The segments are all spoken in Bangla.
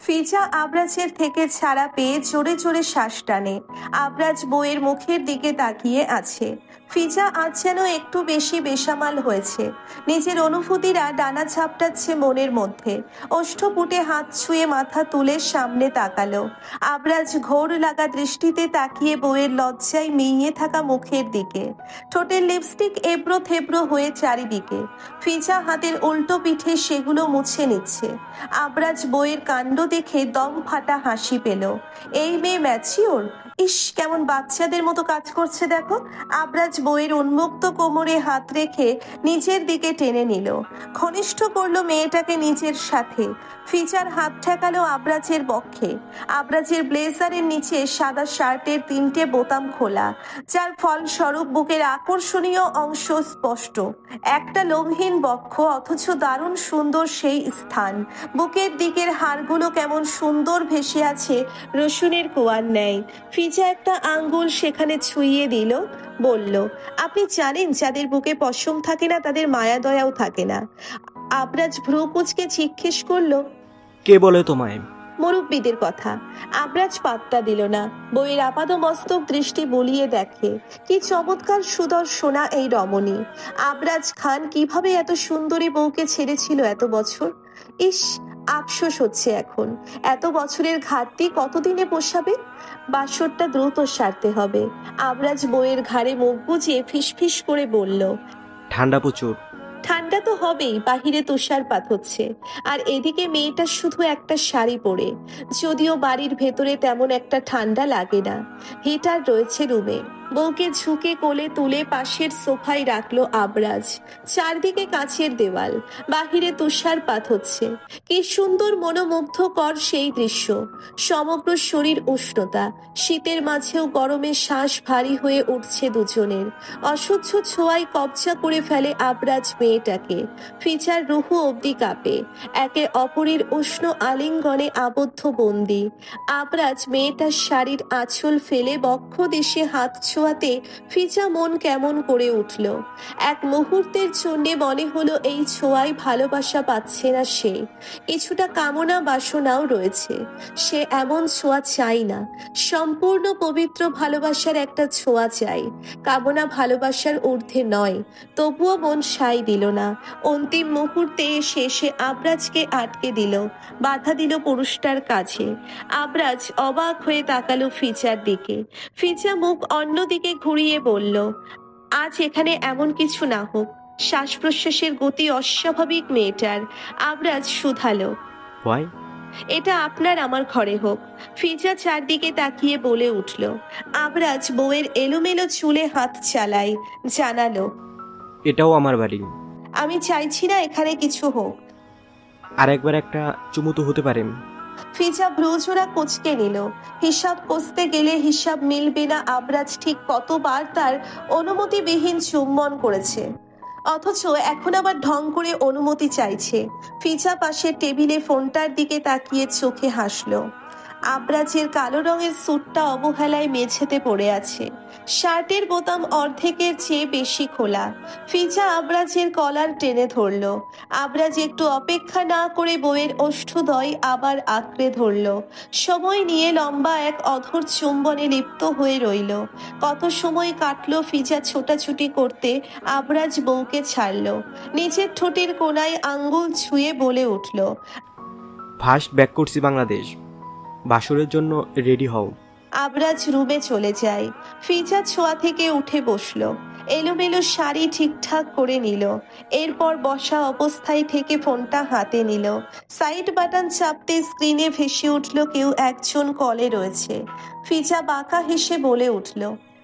ফিজা আবরাজের থেকে ছাড়া পেয়ে জোরে জোরে শ্বাস টানে। আবরাজ বউয়ের মুখের দিকে তাকিয়ে আছে। ফিজা আজ যেন একটু বেশি বেসামাল হয়েছে। নিজের অনুভূতিরা ডানা ঝাপটাচ্ছে মনের মধ্যে। ওষ্ঠপুটে হাত ছুঁয়ে মাথা তুলে সামনে তাকালো। আবরাজ ঘোর লাগা দৃষ্টিতে তাকিয়ে বউয়ের লজ্জায় মিইয়ে থাকা মুখের দিকে। ঠোঁটের লিপস্টিক এবড়ো থেবড়ো হয়ে চারিদিকে। ফিজা হাতের উল্টো পিঠে সেগুলো মুছে নিচ্ছে। আবরাজ বইয়ের কাণ্ড দেখে দম ফাটা হাসি পেল। এই মেয়ে ম্যাচিওর, ইস কেমন বাচ্চাদের মতো কাজ করছে দেখো। আবরাজ বইয়ের উন্মুক্ত কোমরে হাত রেখে নিজের দিকে টেনে নিল, ঘনিষ্ঠ করলো মেয়েটাকে নিজের সাথে। ফিজার হাত ঠেকালো আবরাজের বক্ষে। আবরাজের ব্লেজারের নিচে সাদা শার্টের 3টে বোতাম খোলা, যার ফলস্বরূপ বুকের আকর্ষণীয় অংশ স্পষ্ট। একটা লোমহীন বক্ষ, অথচ দারুণ সুন্দর সেই স্থান। বুকের দিকের হাড়গুলো কেমন সুন্দর ভেসে আছে রসুনের কোয়ার ন্যায়। ফিজা একটা আঙ্গুল সেখানে ছুঁয়ে দিল, বলল, আপনি জানেন যাদের বুকে পশম থাকে না তাদের মায়া দয়াও থাকে না। আবরাজ ভ্রু কুঁচকে জিজ্ঞেস করলো, কে বলে তোমায়? মুরব্বীদের কথা। আবরাজ পাত্তা দিল না, বইয়ের আপাদমস্তক দৃষ্টি বুলিয়ে দেখে। কি চমৎকার সুদর্শনা এই রমণী। আবরাজ খান কিভাবে এত সুন্দরী বউকে ছেড়েছিল এত বছর। ইস, আফসোস হচ্ছে এখন। এত বছরের ঘাটতি কতদিনে পোষাবে? বাসরটা দ্রুত সারতে হবে। আবরাজ বইয়ের ঘাড়ে মুখ গুজে ফিসফিস করে বলল, ঠান্ডা প্রচুর। ঠান্ডা তো হবেই, বাহিরে তুষারপাত হচ্ছে। আর এদিকে মেয়েটা শুধু একটা শাড়ি পরে। যদিও বাড়ির ভেতরে তেমন একটা ঠান্ডা লাগে না, হিটার রয়েছে রুমে। বউকে ঝুঁকে কোলে তুলে পাশের সোফায় রাখলো আবরাজ। চারদিকে কাঁচের দেওয়াল, বাহিরে তুষারপাত হচ্ছে। কি সুন্দর মনোমুগ্ধকর সেই দৃশ্য। সমগ্র শরীর উষ্ণতা, শীতের মাঝেও গরমে শ্বাস ভারী হয়ে উঠছে দুজনের। অসহ্য ছোঁয়ায় কবজা করে ফেলে আবরাজ মেয়েটাকে। ফিজার রুহু অবধি কাঁপে। একে অপরের উষ্ণ আলিঙ্গনে আবদ্ধ বন্দি। আবরাজ মেয়েটার শাড়ির আঁচল ফেলে বক্ষ দেশে হাত ছোঁয়াতে ফিজা মন কেমন করে উঠল। এক মুহূর্তের জন্য মনে হলো এই ছোঁয়ায় ভালোবাসা পাচ্ছে না সে। কিছুটা কামনা বাসনাও রয়েছে। সে এমন ছোঁয়া চাই না, সম্পূর্ণ পবিত্র ভালোবাসার একটা ছোঁয়া চাই। কামনা ভালোবাসার ঊর্ধ্বে নয়। তবুও মন সাই দিল না। অন্তিম মুহূর্তে এসে সে আবরাজকে আটকে দিল, বাধা দিল পুরুষটার কাছে। আবরাজ অবাক হয়ে তাকালো ফিজার দিকে। ফিজা মুখ অন্যদিকে ঘুরিয়ে বলল, আজ এখানে এমন কিছু না হোক। শ্বাস প্রশ্বাসের গতি অস্বাভাবিক মেয়েটার। আবরাজ শুধালো, ভয়? এটা আপনার আমার ঘরে হোক। ফিজা চারদিকে তাকিয়ে বলে উঠল। আবরাজ বউয়ের এলোমেলো চুলে হাত চালায়, জানালো, এটাও আমার বাড়ি। আমি চাইছি না এখানে কিছু হোক। আরেকবার একটা চুমু তো হতে পারেন। ফিজা ভ্রুজোড়া কুঁচকে নিল। হিসাব কষতে গেলে হিসাব মিলবে না আবরাজ ঠিক কতবার তার অনুমতিবিহীন চুম্বন করেছে, অথচ এখন আবার ঢং করে অনুমতি চাইছে। ফিজা পাশের টেবিলে ফোনটার দিকে তাকিয়ে চোখে হাসলো। আবরাজের কালো রঙের স্যুটটা অবহেলায় মেঝেতে পড়ে আছে। শার্টের বোতাম অর্ধেকের চেয়ে বেশি খোলা। ফিজা আবরাজের কলার টেনে ধরল। আবরাজ একটু অপেক্ষা না করে বউয়ের ওষ্ঠদ্বয় আবার আঁকড়ে ধরল। সময় নিয়ে লম্বা এক অধর চুম্বনে লিপ্ত হয়ে রইল। কত সময় কাটলো ফিজা ছোটাছুটি করতে, আবরাজ বউকে ছাড়ল। নিজের ঠোঁটের কোনায় আঙ্গুল ছুঁয়ে বলে উঠল, ফার্স্ট ব্যাক করছি বাংলাদেশ, বাসরের জন্য রেডি হও। আবরাজ রুমে চলে যায়। ফিজা ছোঁয়া থেকে উঠে বসলো, এলোমেলো শাড়ি ঠিকঠাক করে নিল। এরপর বসা অবস্থায় থেকে ফোনটা হাতে নিল। সাইড বাটন চাপতে স্ক্রিনে ভেসে উঠল কেউ একজন কলে রয়েছে। ফিজা বাঁকা হেসে বলে উঠল,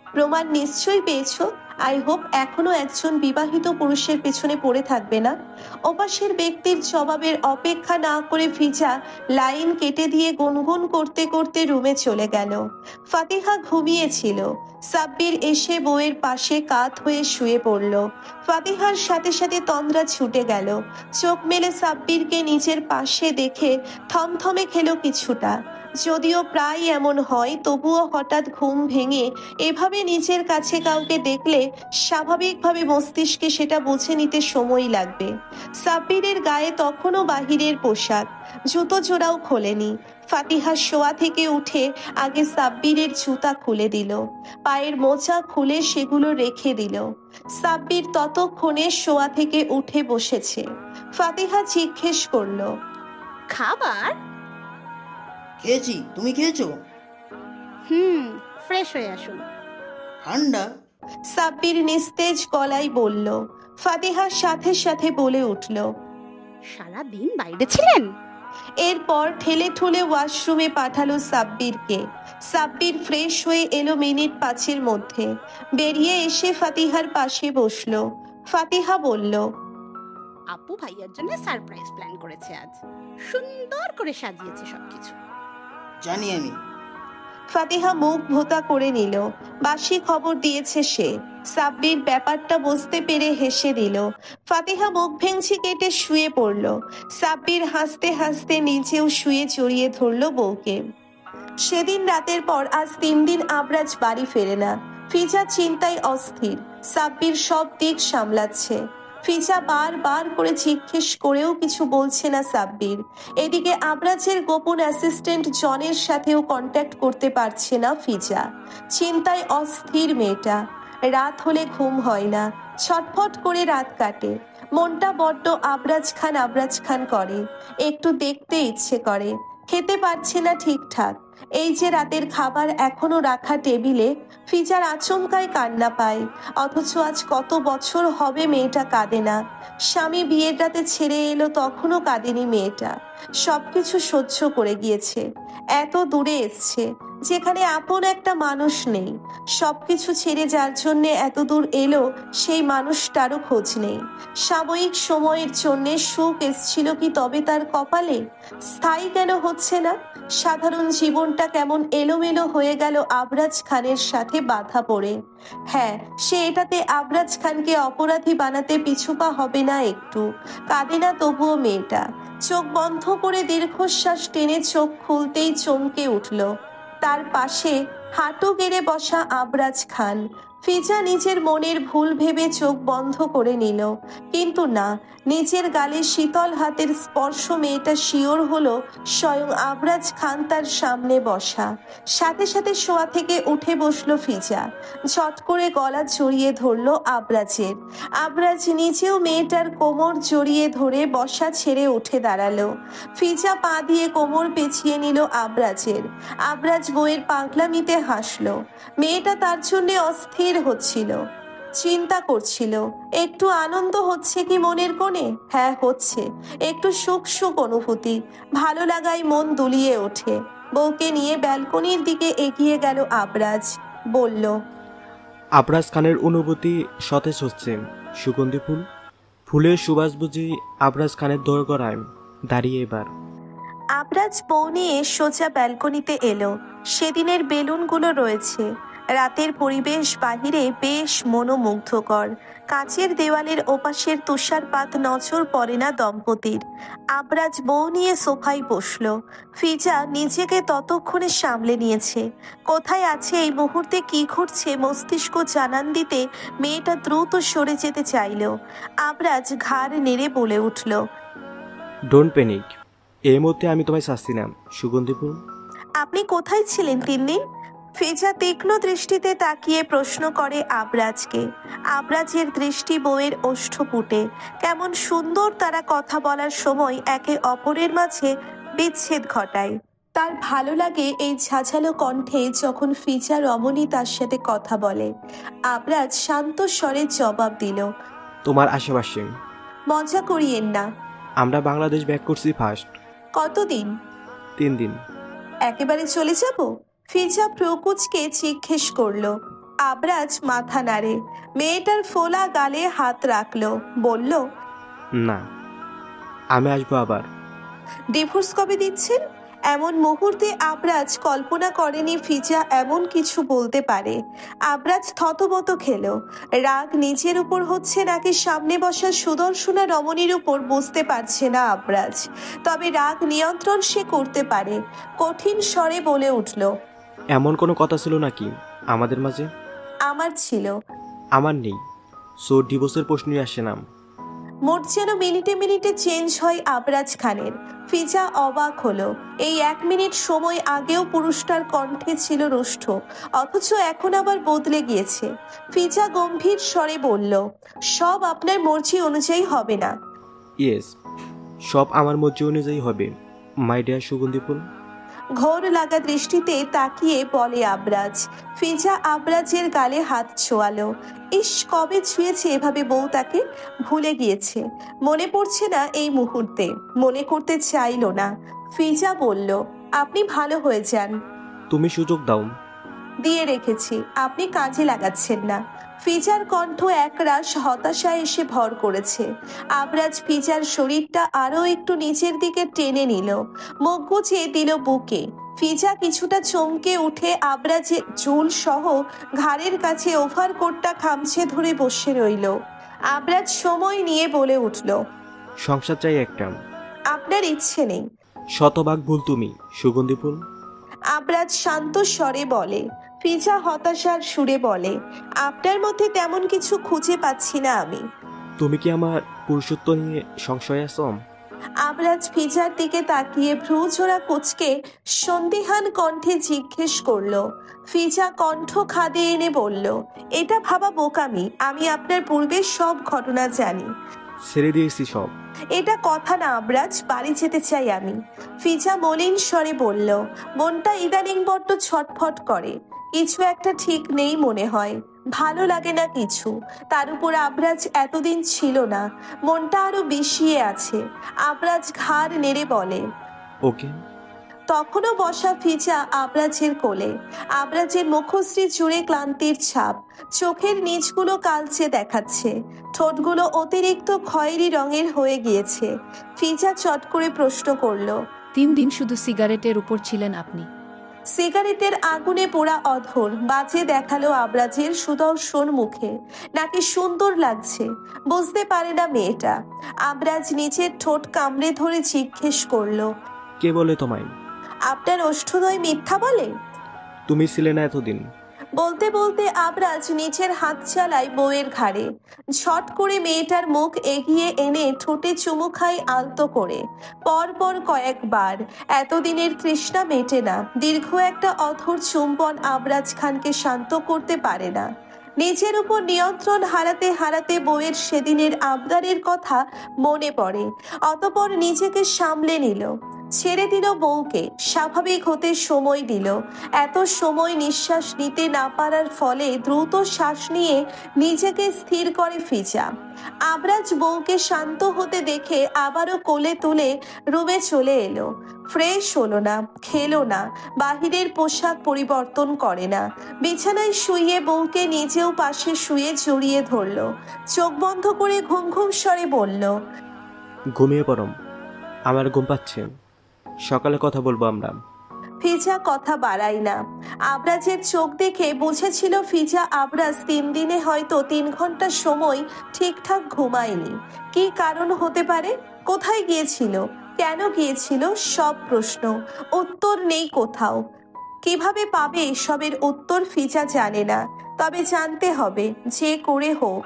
প্রমাণ নিশ্চয়ই পেয়েছো। আই হোপ এখনো একজন বিবাহিত পুরুষের পেছনে পড়ে থাকবে না। ওপাশের ব্যক্তির জবাবের অপেক্ষা না করে ফিজা লাইন কেটে দিয়ে গুনগুন করতে করতে রুমে চলে গেল। ফাতিহা ঘুমিয়েছিল। সাব্বির এসে বউয়ের পাশে কাত হয়ে শুয়ে পড়ল। ফাতিহার সাথে সাথে তন্দ্রা ছুটে গেল। চোখ মেলে সাব্বিরকে নিজের পাশে দেখে থমথমে খেলো কিছুটা। যদিও প্রায় এমন হয়, তবুও হঠাৎ ঘুম ভেঙে এভাবে নিজের কাছে কাউকে দেখলে স্বাভাবিকভাবে মস্তিষ্কে সেটা বুঝে নিতে সময় লাগবে। সাব্বিরের গায়ে তখনও বাহিরের পোশাক, জুতো জোড়াও খোলেনি। ফাতিহা শোয়া থেকে উঠে আগে সাব্বিরের জুতা খুলে দিল, পায়ের মোজা খুলে সেগুলো রেখে দিল। সাব্বির ততক্ষণে শোয়া থেকে উঠে বসেছে। ফাতিহা জিজ্ঞেস করলো, খাবার? খেয়েছি, তুমি খেয়েছো? ফ্রেশ হয়ে আসুন। ঠান্ডা? সাব্বির নিস্তেজ গলায় বলল। ফাতিহার সাথে সাথে বলে উঠল, সারাদিন বাইরে ছিলেন? এরপর ঠেলে ঠুলে ওয়াশরুমে পাঠালো সাব্বিরকে। সাব্বির ফ্রেশ হয়ে এলো মিনিট 5-এর মধ্যে। বেরিয়ে এসে ফাতিহার পাশে বসলো। ফাতিহা বলল, আপু ভাইয়ার জন্য সারপ্রাইজ প্ল্যান করেছে আজ। সুন্দর করে সাজিয়েছে সবকিছু। জানি আমি। ফাতিহা মুখ ভোতা করে নিল। বাসি খবর দিয়েছে সে। সাব্বির ব্যাপারটা বুঝতে পেরে হেসে দিল। ফাতিহা মুখ ভেঙচি কেটে শুয়ে পড়ল। সাব্বির হাসতে হাসতে নিচেও শুয়ে জড়িয়ে ধরল বউকে। সেদিন রাতের পর আজ 3 দিন আবরাজ বাড়ি ফেরে না। ফিজা চিন্তায় অস্থির। সাব্বির সব দিক সামলাচ্ছে। ফিজা বারবার করে জিজ্ঞেস করেও কিছু বলছে না সাব্বির। এদিকে আবরাজের গোপন অ্যাসিস্ট্যান্ট জনের সাথেও কন্ট্যাক্ট করতে পারছে না ফিজা। চিন্তায় অস্থির মেয়েটা। রাত হলে ঘুম হয় না, ছটফট করে রাত কাটে। মনটা বড্ড আবরাজ খান করে। একটু দেখতে ইচ্ছে করে, খেতে পারছে না ঠিকঠাক। এই যে রাতের খাবার এখনো রাখা টেবিলে, ফিজার আচমকায় কান্না পায়। অথচ আজ কত বছর হবে মেয়েটা কাঁদে না। স্বামী বিয়ের রাতে ছেড়ে এলো, তখনও কাঁদেনি মেয়েটা। সবকিছু সহ্য করে গিয়েছে। এত দূরে এসছে, যেখানে আপন একটা মানুষ নেই। সবকিছু ছেড়ে যার জন্য এত দূর এলো, সেই মানুষটারও খোঁজ নেই। সাময়িক সময়ের জন্যে সুখ এসছিল কি তবে তার কপালে? স্থায়ী কেন হচ্ছে না? সাধারণ জীবনটা কেমন এলোমেলো হয়ে গেল আবরাজ খানের সাথে বাধা পড়ে। হ্যাঁ, সে এটাতে আবরাজ খানকে অপরাধী বানাতে পিছুপা হবে না একটু। কাঁদে না তবুও মেয়েটা। চোখ বন্ধ করে দীর্ঘশ্বাস টেনে চোখ খুলতেই চমকে উঠল। তার পাশে হাঁটু গেড়ে বসা আবরাজ খান। ফিজা নিজের মনের ভুল ভেবে চোখ বন্ধ করে নিল, কিন্তু না, নিজের গালে শীতল হাতের স্পর্শ মেয়েটা শিওর হলো স্বয়ং আবরাজ খান তার সামনে বসা। সাথে সাথে শোয়া থেকে উঠে বসলো ফিজা। ঝট করে গলা জড়িয়ে ধরলো আবরাজের। আবরাজ নিজেও মেয়েটার কোমর জড়িয়ে ধরে বসা ছেড়ে উঠে দাঁড়ালো। ফিজা পা দিয়ে কোমর পেঁচিয়ে নিল আবরাজের। আবরাজ বউয়ের পাগলামিতে হাসলো। মেয়েটা তার জন্য অস্থির হচ্ছিল, চিন্তা করছিল। একটু আনন্দ হচ্ছে কি মনের কোণে? হ্যাঁ, হচ্ছে। একটু সুখ সুখ অনুভূতি, ভালো লাগায় মন দুলিয়ে ওঠে। বউকে নিয়ে ব্যালকনির দিকে এগিয়ে গেল আবরাজ। বলল, আবরাজ খানের অনুভূতি সতেজ হচ্ছে। সুগন্ধি ফুল, ফুলের সুবাস বুঝি আবরাজ খানের দোরগোড়ায় দাঁড়িয়ে এবার। আবরাজ বউ নিয়ে সোজা ব্যালকনিতে এলো। সেদিনের বেলুনগুলো রয়েছে। রাতের পরিবেশ বাহিরে বেশ মনোমুগ্ধকর। কাচের দেওয়ালের ওপাশের তুষারপাত নজর পড়ে না দম্পতির। আবরাজ বউ নিয়ে সোফায় বসলো। ফিজা নিজেকে ততক্ষণে সামলে নিয়েছে। কোথায় আছে, এই মুহূর্তে কি ঘটছে মস্তিষ্ক জানান দিতে মেয়েটা দ্রুত সরে যেতে চাইল। আবরাজ ঘাড় নেড়ে বলে উঠল, ডোন্ট প্যানিক, এই মুহূর্তে আমি তোমায় শাস্তি নাম সুগন্ধি ফুল। আপনি কোথায় ছিলেন 3 দিন? ফিজা তীক্ষ্ণ দৃষ্টিতে তাকিয়ে প্রশ্ন করে আবরাজকে। আবরাজের দৃষ্টি বউয়ের ওষ্ঠপুটে। কেমন সুন্দর তারা কথা বলার সময় একে অপরের মাঝে বিচ্ছেদ ঘটায়। তার ভালো লাগে এই ঝাঝালো কণ্ঠে যখন ফিজা রমণী তার সাথে কথা বলে। আবরাজ শান্ত স্বরে জবাব দিল, তোমার আশেপাশে। মজা করিয়েন না। আমরা বাংলাদেশ ব্যাক করছি ফার্স্ট। কতদিন? 3 দিন। একেবারে চলে যাব? ফিজা প্রকুচকে জিজ্ঞেস করলো। আবরাজ মাথা নাড়ে। মেয়েটার ফোলা গালে হাত রাখলো। বলল, না, আমি আসবো আবার। ডিভোর্স কবে দিচ্ছেন? এমন মুহূর্তে আবরাজ কল্পনা করেনি ফিজা এমন কিছু বলতে পারে। আবরাজ থতমত খেল। রাগ নিজের উপর হচ্ছে নাকি সামনে বসা সুদর্শনা রমণীর উপর বুঝতে পারছে না আবরাজ। তবে রাগ নিয়ন্ত্রণ সে করতে পারে। কঠিন স্বরে বলে উঠল, এমন কোনো কথা ছিল নাকি আমাদের মাঝে? আমার ছিল। আমার নেই, সো ডিভোর্সের প্রশ্নই আসে না। মোট যেন মিনিটে মিনিটে চেঞ্জ হয় আবরাজ খানের। ফিজা অবাক হলো। এই 1 মিনিট সময় আগেও পুরুষটার কণ্ঠে ছিল রুষ্ট, অথচ এখন আবার বদলে গিয়েছে। ফিজা গম্ভীর স্বরে বলল, সব আপনার মর্জি অনুযায়ী হবে না। ইয়েস, সব আমার মর্জি অনুযায়ী হবে মাই ডিয়ার সুগন্ধি ফুল। ঘোর লাগা দৃষ্টিতে তাকিয়ে বলে আবরাজ। ফিজা আবরাজের গালে হাত ছোঁয়ালো। ইস, কবে ছুঁয়েছে এভাবে বউ তাকে? ভুলে গিয়েছে, মনে পড়ছে না এই মুহূর্তে, মনে করতে চাইলো না। ফিজা বলল, আপনি ভালো হয়ে যান। তুমি সুযোগ দাও। দিয়ে রেখেছি, আপনি কাজে লাগাচ্ছেন না। ফিজার কণ্ঠ একরাশ হতাশায় এসে ভর করেছে। আবরাজ ফিজার শরীরটা আরো একটু নিচের দিকে টেনে নিল, মুখ গুছিয়ে দিল বুকে। ফিজা কিছুটা চমকে উঠে আবরাজের চুল সহ ঘাড়ের কাছে ওভারকোটটা খামচে ধরে বসে রইল। আবরাজ সময় নিয়ে বলে উঠল, সংসার চাই একটা। আপনার ইচ্ছে নেই। শতভাগ ভুল তুমি সুগন্ধি ফুল। আবরাজ শান্ত স্বরে বলে। ফিজা হতাশার সুরে বলে, আপনার মধ্যে তেমন কিছু খুঁজে পাচ্ছি না আমি। তুমি কি আমার পুরুষত্ব নিয়ে সংশয় আছো? আবরাজ ফিজার দিকে তাকিয়ে ভ্রু জোড়া কুঁচকে সন্দিহান কণ্ঠে জিজ্ঞেস করলো। ফিজা কণ্ঠ খাদে এনে বলল, এটা ভাবা বোকামি, আমি আপনার পূর্বের সব ঘটনা জানি। ছেড়ে দিয়েছি সব। এটা কথা না আবরাজ, বাড়ি যেতে চাই আমি। ফিজা মলিন স্বরে বলল, মনটা ইদানিং বড্ড ছটফট করে, কিছু একটা ঠিক নেই মনে হয়, ভালো লাগে না কিছু। তার উপর আবরাজ এতদিন ছিল না, মনটা আরো বিষিয়ে আছে। আবরাজ ঘাড় নেড়ে বলে। ওকে। তখনও বসা ফিজা আবরাজের কোলে। আবরাজের মুখশ্রী জুড়ে ক্লান্তির ছাপ, চোখের নিচগুলো কালচে দেখাচ্ছে, ঠোঁটগুলো অতিরিক্ত খয়েরি রঙের হয়ে গিয়েছে। ফিজা চট করে প্রশ্ন করল, 3 দিন শুধু সিগারেটের উপর ছিলেন আপনি? সিগারেটের আগুনে পোড়া অধর বাজে দেখালো আবরাজের সুদর্শন মুখে। নাকি সুন্দর লাগছে বুঝতে পারে না মেয়েটা। আবরাজ নিচের ঠোঁট কামড়ে ধরে জিজ্ঞেস করলো, কে বলে তোমায়? আপনার ওষ্ঠদয় মিথ্যা বলে? তুমি ছিলে না এতদিন। বলতে বলতে আবরাজ নিচের হাত চালায় বউয়ের ঘাড়ে। ঝট করে মেয়েটার মুখ এগিয়ে এনে ঠোঁটে চুমু খায় আলতো করে, পর পর কয়েকবার। এতদিনের তৃষ্ণা মেটে না। দীর্ঘ একটা অথর চুম্বন আবরাজ খানকে শান্ত করতে পারে না। নিজের উপর নিয়ন্ত্রণ হারাতে হারাতে বউয়ের সেদিনের আবদারের কথা মনে পড়ে। অতঃপর নিজেকে সামলে নিল, ছেড়ে দিল বউকে, স্বাভাবিক হতে সময় দিল। এত সময় নিঃশ্বাস নিতে না পারার ফলে দ্রুত শ্বাস নিয়ে নিজেকে স্থির করে ফিজা। আবরাজ বউকে শান্ত হতে দেখে আবারও কোলে তুলে রুমে চলে এলো। ফ্রেশ হলো না, খেলো না, বাহিরের পোশাক পরিবর্তন করে না। বিছানায় শুয়ে বউকে নিজেও পাশে শুয়ে জড়িয়ে ধরল। চোখ বন্ধ করে ঘুম ঘুম স্বরে বলল, ঘুমিয়ে পড়ম, আমার ঘুম পাচ্ছে, সকালে কথা বলবো আমরা। ফিজা কথা বাড়ায় না। আবরাজের চোখ দেখে বুঝেছিল ফিজা আবরাজ 3 দিনে হয়তো 3 ঘন্টা সময় ঠিকঠাক ঘুমায়নি। কি কারণ হতে পারে? কোথায় গিয়েছিল? কেন গিয়েছিল? সব প্রশ্ন, উত্তর নেই কোথাও। কিভাবে পাবে এসবের উত্তর ফিজা জানে না। তবে জানতে হবে, যে করে হোক।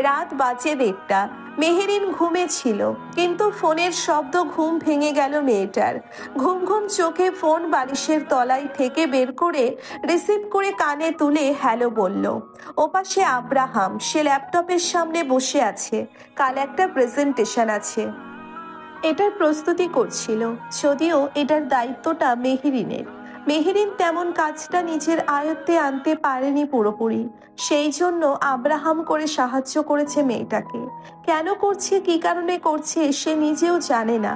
রাত বাজে 1:30। মেহেরিন ঘুমে ছিল, কিন্তু ফোনের শব্দ ঘুম ভেঙে গেল মেয়েটার। ঘুম ঘুম চোখে ফোন বালিশের তলায় থেকে বের করে রিসিভ করে কানে তুলে হ্যালো বলল। ওপাশে আব্রাহাম, সে ল্যাপটপের সামনে বসে আছে। কাল একটা প্রেজেন্টেশন আছে, এটার প্রস্তুতি করছিল। যদিও এটার দায়িত্বটা মেহেরিনের। মেহেরিন তেমন কাজটা নিজের আয়ত্তে আনতে পারেনি পুরোপুরি, সেই জন্য আব্রাহাম করে সাহায্য করেছে মেয়েটাকে। কেন করছে, কি কারণে করছে সে নিজেও জানে না।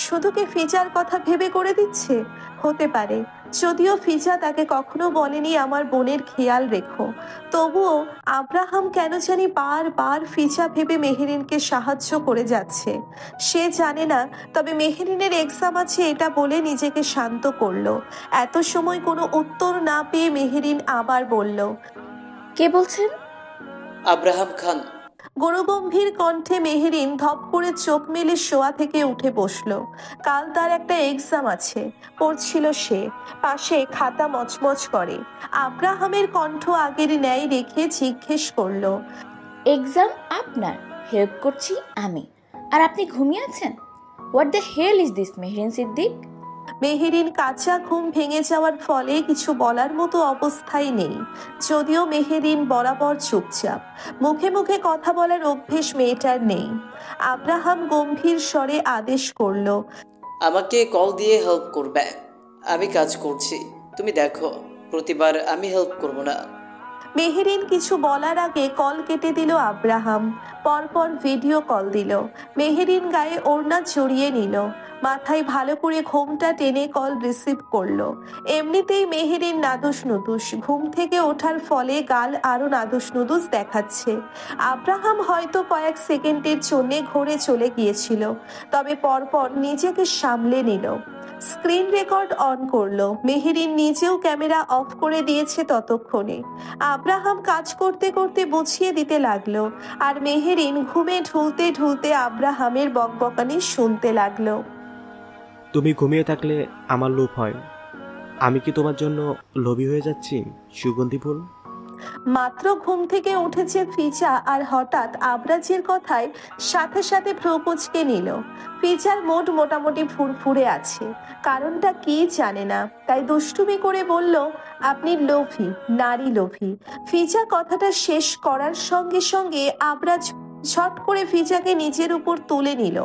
শুধু কি ফিজার কথা ভেবে করে দিচ্ছে? হতে পারে, যদিও ফিজা তাকে কখনো বলেনি আমার বোনের খেয়াল রেখো। তবুও আব্রাহাম কেন জানি বারবার ফিজা ভেবে মেহেরিনকে সাহায্য করে যাচ্ছে। সে জানে না, তবে মেহেরিনের এক্সাম আছে এটা বলে নিজেকে শান্ত করলো। এত সময় কোনো উত্তর না পেয়ে মেহেরিন আবার বলল, কে বলছেন? আব্রাহাম খান। গরুগম্ভীর কণ্ঠে মেহেরিন ধপ করে চোখ মেলে শোয়া থেকে উঠে বসলো। কাল তার একটা এক্সাম আছে, পড়ছিল সে। পাশে খাতা মচমচ করে। আব্রাহামের কণ্ঠ আগের ন্যায় রেখে জিজ্ঞেস করলো, এক্সাম আপনার, হেল্প করছি আমি, আর আপনি ঘুমিয়ে আছেন? What the hell is this Mehreen Siddique? Mehreen কাঁচা ঘুম ভেঙে যাওয়ার ফলে কিছু বলার মতো অবস্থায় নেই। যদিও মেহেরিন বরাবর চুপচাপ, মুখে মুখে কথা বলার অভ্যেস মেয়েটার নেই। আব্রাহাম গম্ভীর স্বরে আদেশ করলো, আমাকে কল দিয়ে হেল্প করবে। আমি কাজ করছি, তুমি দেখো। প্রতিবার আমি হেল্প করব না। মেহেরিন কিছু বলার আগে কল কেটে দিল আব্রাহাম। পরপর ভিডিও কল দিল। মেহেরিন গায়ে ওড়না জড়িয়ে নিল, মাথায় ভালো করে ঘোমটা টেনে কল রিসিভ করলো। এমনিতেই মেহেরিন নাদুস নুদুস, ঘুম থেকে ওঠার ফলে গাল আরো নাদুস নুদুস দেখাচ্ছে। আব্রাহাম হয়তো কয়েক সেকেন্ডের জন্য ঘরে চলে গিয়েছিল, তবে পরপর নিজেকে সামলে নিল। স্ক্রিন রেকর্ড অন করলো। মেহেরিন নিজেও ক্যামেরা অফ করে দিয়েছে ততক্ষণে। আব্রাহাম কাজ করতে করতে বুঝিয়ে দিতে লাগলো, আর মেহেরিন ঘুমে ঢুলতে ঢুলতে আব্রাহামের বকবকানি শুনতে লাগলো। তুমি ঘুমিয়ে থাকলে আমার লোভ হয়। আমি কি তোমার জন্য লোভী হয়ে যাচ্ছি সুগন্ধি ফুল? মাত্র ঘুম থেকে উঠেছে ফিজা, আর হঠাৎ আবরাজের কথায় সাথে সাথে ভ্রুকুচকে নিল। ফিজার মুড মোটামুটি ফুরফুরে আছে, কারণটা কি জানে না, তাই দুষ্টুমি করে বলল, আপনি লোভী, নারী লোভী। ফিজা কথাটা শেষ করার সঙ্গে সঙ্গে আবরাজ ঝট করে ফিজাকে নিজের উপর তুলে নিল।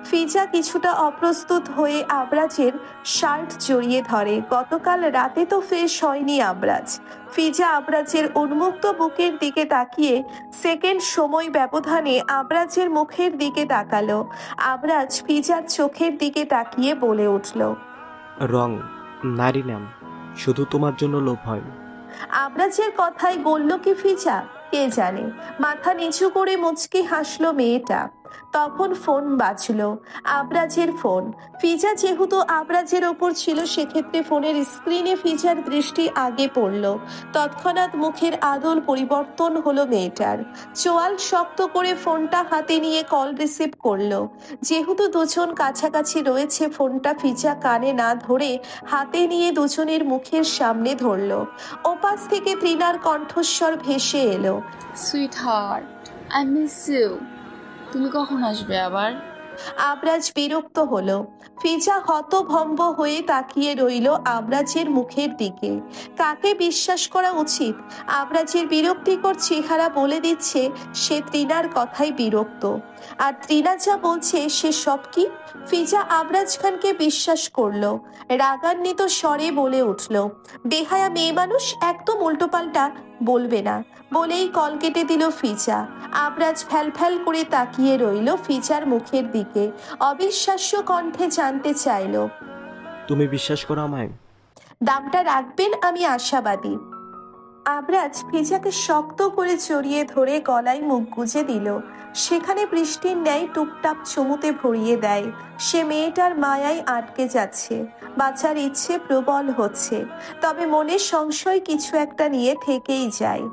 ফিজা কিছুটা অপ্রস্তুত হয়ে আবরাজের শার্ট জড়িয়ে ধরে। গতকাল রাতে তো ফ্রেশ হয়নি আবরাজ। ফিজা আবরাজের উন্মুক্ত বুকের দিকে তাকিয়ে সেকেন্ড সময় ব্যবধানে আবরাজের মুখের দিকে তাকালো। আবরাজ ফিজার চোখের দিকে তাকিয়ে বলে উঠল, রং, নারী নাম, শুধু তোমার জন্য লোভ হয়। আবরাজের কথায় বলল কি ফিজা? কে জানে। মাথা নিচু করে মুচকি হাসলো মেয়েটা। তখন ফোন বাজলো, আবরাজের ফোন। ফিজা যেহেতু আবরাজের ওপর ছিল, সেক্ষেত্রে ফোনের স্ক্রিনে ফিজার দৃষ্টি আগে পড়লো। তৎক্ষণাৎ মুখের আদল পরিবর্তন হলো মেয়েটার। চোয়াল শক্ত করে ফোনটা হাতে নিয়ে কল রিসিভ করলো। যেহেতু দুজন কাছাকাছি রয়েছে, ফোনটা ফিজা কানে না ধরে হাতে নিয়ে দুজনের মুখের সামনে ধরলো। ওপাশ থেকে তৃণার কণ্ঠস্বর ভেসে এলো, sweetheart, I miss you. তুমি কখন আসবে আবার? আবরাজ বিরক্ত হলো। ফিজা হতভম্ব হয়ে তাকিয়ে রইল আবরাজের মুখের দিকে। কাকে বিশ্বাস করা উচিত? আবরাজের বিরক্তিকর চেহারা বলে দিচ্ছে সে তৃণার কথাই বিরক্ত, আর তৃণা যা বলছে সে সব কি? ফিজা আবরাজ খানকে বিশ্বাস করলো। রাগান্বিত স্বরে বলে উঠল, বেহায়া মেয়ে মানুষ, একদম উল্টোপাল্টা বলবে না, বলেই কল কেটে দিল ফিজা। আবরাজ ফ্যাল ফ্যাল করে তাকিয়ে রইল ফিজার মুখের দিকে। অবিশ্বাস্য কণ্ঠে জানতে চাইল, তুমি বিশ্বাস করো আমায়? দামটা রাখবেন, আমি আশাবাদী। আবরাজ ফিজাকে শক্ত করে জড়িয়ে ধরে গলায় মুখ গুজে দিল। সেখানে বৃষ্টির ন্যায় টুপটাপ চুমুতে ভরিয়ে দেয়। সে মেয়েটার মায়ায় আটকে যাচ্ছে। বাঁচার ইচ্ছে প্রবল হচ্ছে, তবে মনে সংশয় কিছু একটা নিয়ে থেকেই যায়।